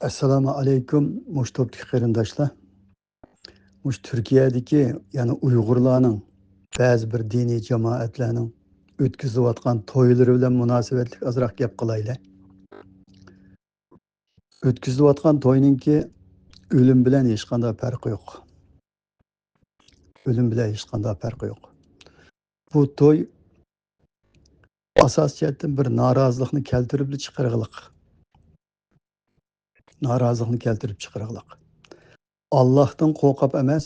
Assalomu alaykum, topdagi qarindoshlar. Turkiyadagi, ya'ni Uyg'urlarning ba'zi bir diniy jamoatlarning o'tkazilayotgan to'ylari bilan munosabatli ozroq gap qilaylik. O'tkazilayotgan to'yninki o'lim bilan hech qanday farqi yo'q. O'lim bilan hech qanday farqi yo'q. Bu to'y asosiyatdan bir norozilikni keltirib chiqarg'iliq. Norozilikni keltirib chiqarg'iliq. Allohdan qo'rqib emas,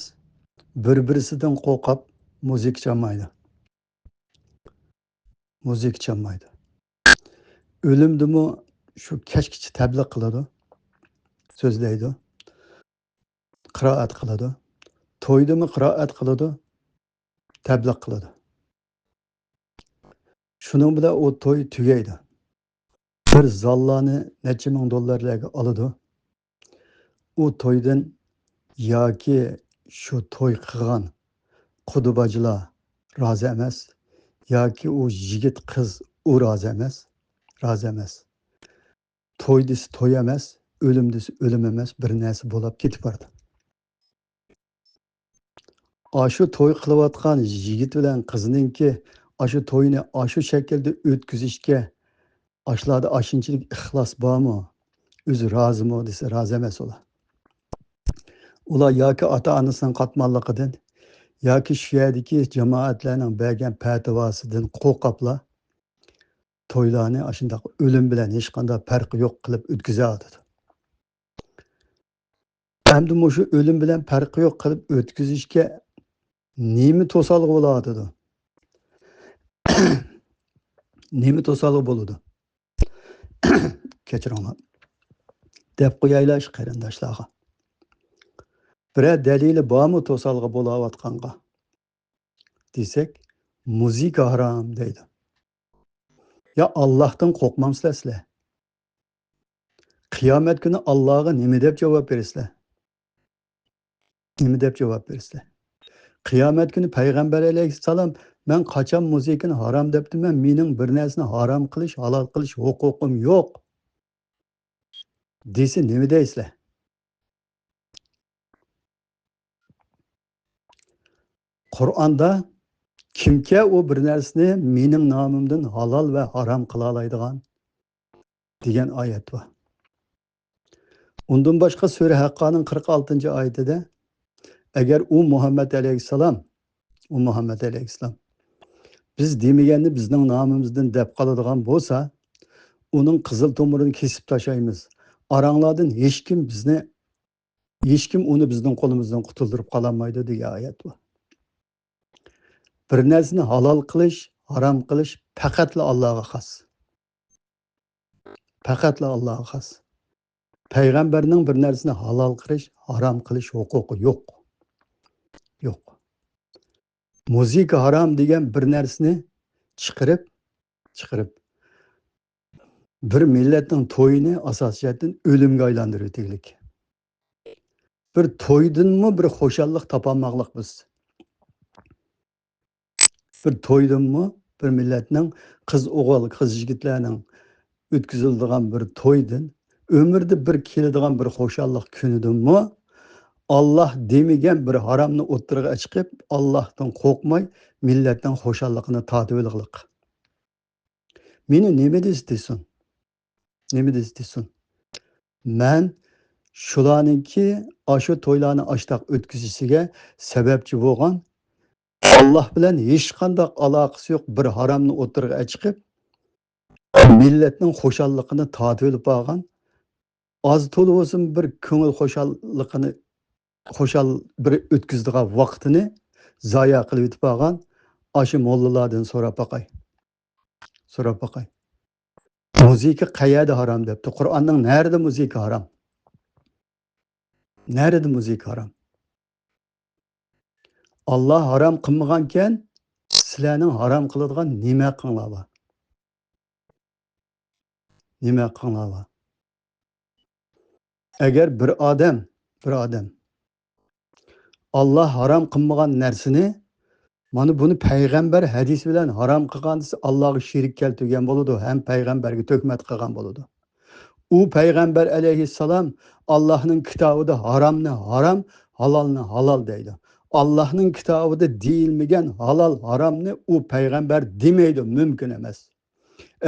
bir-birisidan qo'rqib musiqa chalmaydi. Musiqa chalmaydi. O'limdimi shu kechgacha tabliq qiladi, so'zlaydi, qiroat qiladi. To'ydimi qiroat qiladi, tabliq qiladi. Shuning bilan o to'y tugaydi. Bir zallani necha ming dollarlarga oladi. U to'ydan yoki shu to'y qilgan qudubachilar rozi emas, yoki u yigit qiz u rozi emas, rozi emas. To'y desa to'y emas, o'lim desa o'lim emas, bir narsa bo'lib ketib bordi. Aşı to'y qilayotgan yigit bilan qizninki aşı to'yni aşı shaklda o'tkazishga ashlarda ashunchalik ixlos bormi? O'zi rozimi desa rozi emas ular. Ular yoki ota-onasining qatmanligidan yoki shu yerdagi jamoatlarning bergan fatvosidan qo'rqiblar to'ylarni ashunday o'lim bilan hech qanday farqi yo'q qilib o'tkazadi. Endi shu o'lim bilan farqi yo'q qilib o'tkazishga nima to'salg'i bo'ladi? Nima to'salg'i bo'ladi? Kechiringlar. Deb qo'yaylar shu qarindoshlarga. Biror dalili bormi to'salg'i bo'layotganga? Desak, musiqa harom deydi. Ya Allohdan qo'rqmamsizlar sizlar? Qiyomat kuni Allohga nima deb javob bersizlar? Nima deb javob bersizlar? Qiyomat kuni payg'ambar alayhissalom men qachon musiqani harom debdiman, mening bir narsani harom qilish, halol qilish huquqim yo'q. Desa nima deysizlar? Qur'onda kimga o bir narsani mening nomimdan halol va harom qila oladigan degan oyat bor. Undan boshqa sura Haqqoning 46-oyatida agar u Muhammad alayhissalom biz demaganni bizning nomimizdan deb qoladigan bo'lsa, uning qizil tomirini kesib tashlaymiz. Aranglardan hech kim uni bizning qo'limizdan qutuldirib qololmaydi degan oyat bor. Bir narsani halol qilish, harom qilish faqatla Allohga xos. Faqatla Allohga xos. Payg'ambarning bir narsani halol qilish, harom qilish huquqi yo'q. Yo'q. Musiqa harom degan bir narsani chiqarib bir millatning to'yini asosiyatdan o'limga aylantirib o'taylik. Bir to'ydinmi bir xo'shallik topolmoqlik biz. Bir to'ydinmi bir millatning qiz-o'g'il, qiz-yigitlarning o'tkaziladigan bir to'ydin, ömürde bir keladigan bir xo'shallik kunidinmi Allah demagan bir haromni o'ttirg'a chiqib, Allohdan qo'rqmay millatning xo'shalligini tatib olishlik. Meni nima desin? Nima desin? Men shularninki ashu to'ylarni ashtaq o'tkazishiga sababchi bo'lgan Allah bilan hech qanday aloqasi yo'q bir haromni o'ttirg'a chiqib, millatning xo'shalligini tatib olib olgan az to'la bo'lsin bir ko'ngil xo'shalligini xo'shal bir o'tkazadigan vaqtini zoya qilib o'tib olgan ashu mollalardan so'rab boqay. Musiqa qayerda harom debdi? Qur'onning nerede musiqa harom? Nerede musiqa harom? Allah harom qilmaganken sizlarning harom qiladigan nima qilinglar bor? Nima qilinglar bor? Agar bir odam Allah harom qilmagan narsani mana buni payg'ambar hadis bilan harom qilgan desa Allohga sherik keltirgan bo'ladi, ham payg'ambarga tuhmat qilgan bo'ladi. u payg'ambar alayhissalom Allohning kitobida haromni harom, halolni halol deydi. Allohning kitobida deyilmagan halol haromni u payg'ambar demaydi, mumkin emas.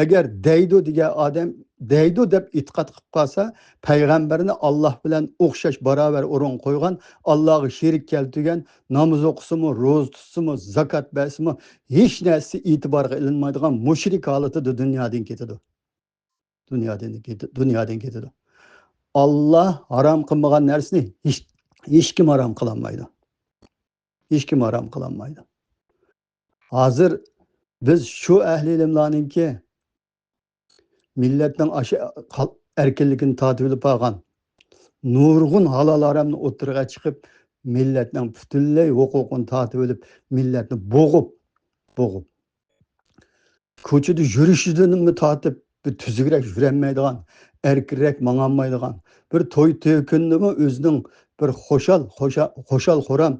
Agar deydi degan odam deydi deb e'tiqod qilib qolsa, payg'ambarni Alloh bilan o'xshash barobar o'rin qo'ygan, Allohga sherik keltirgan, namoz o'qisimi, ro'za tutsimi, zakot bersimi, hech narsa e'tiborga ilinmaydigan mushrik holatida dunyodan ketadi. Dunyodan ketadi. Alloh harom qilmagan narsani hech kim harom qilolmaydi. Hech kim harom qilolmaydi. Hozir biz shu ahli ilmlarninki millatning erkinligini tatib olib olgan nurg'un halol haromni o'tirg'a chiqib, millatning butunlay huquqini tatib olib, millatni bo'g'ib ko'chada yurishidan tatib bir tuzukroq yurolmaydigan, erkinroq mangolmaydigan, bir to'y to'kinimi o'zining bir xo'shal xo'ram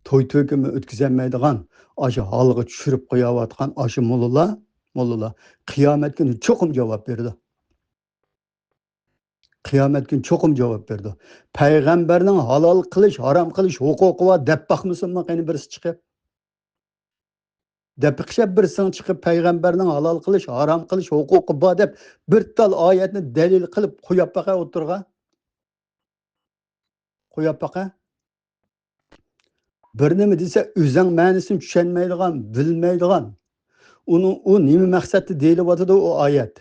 to'y to'kimi o'tkazolmaydigan, aşı halga tushirib qo'yayotgan aşı mollalar qiyomat kuni cho'qim javob berdi. Qiyomat kuni cho'qim javob berdi. Payg'ambarning halol qilish, harom qilish huquqi va deb baqmasinmi qani birisi chiqib? Deb qishab birisini chiqib payg'ambarning halol qilish, harom qilish huquqi bor deb bir tal oyatni dalil qilib qo'yib baqa o'tirga. Qo'yib baqa. Bir nima desa, o'zing ma'nosini tushunmaydigan, bilmaydigan. O nima maqsadda deyilyotdi o oyat?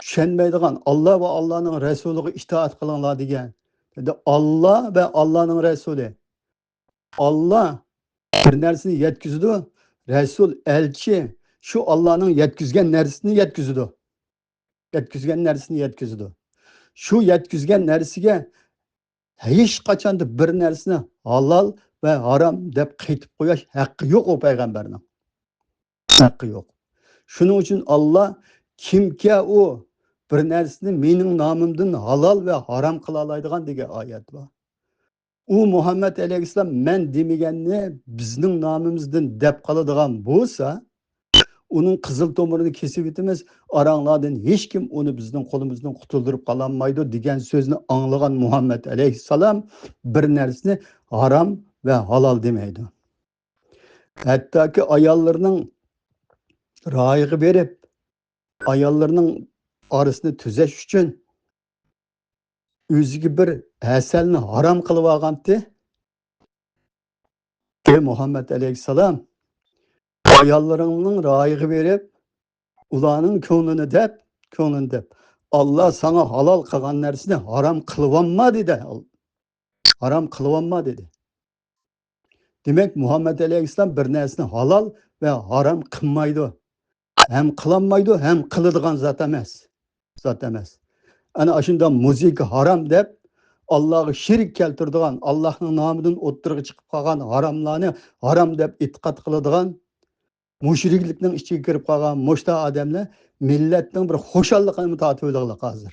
Tushunmaydigan, Alloh va Allohning rasuliga itoat qilinglar degan. Alloh va Allohning rasuli. Alloh bir narsani yetkizdi, rasul elchi shu Allohning yetkizgan narsasini yetkizdi. Shu yetkizgan narsaga hech qachon bir narsani halol va harom deb qaytib qo'yish haqqi yo'q o payg'ambarning. Haqqi yo'q. Shuning uchun Alloh kimga o bir narsani mening nomimdan halol va harom qila oladigan degan oyat bor. U Muhammad alayhissalom men demaganni bizning nomimizdan deb qoladigan bo'lsa, uning qizil tomirini kesib o'tamiz, aranglardan hech kim uni bizning qo'limizdan qutuldirib qololmaydi degan so'zni anglagan Muhammad alayhissalom bir narsani harom va halol demaydi. Hattoki ayollarning royiga berib, ayollarning orasini tuzash uchun o'ziga bir asalni harom qilib olgandi. Muhammad alayhissalom ayollaringning royiga berib, ularning ko'nglini deb Alloh sana halol qilgan narsani harom qilibma dedi. Harom qilibma dedi. Demak, Muhammad alayhissalom bir narsani halol va harom qilmaydi. Hem qilolmaydi, hem qiladigan zot emas. Ana shunda muzika harom deb Allohga sherik keltiradigan, Allohning nomidan o'ttirga chiqib qolgan haromlarni harom deb e'tiqod qiladigan, mushriklikning ichiga kirib qolgan mushta odamlar millatning bir xo'shalligini tatib oladilar hozir.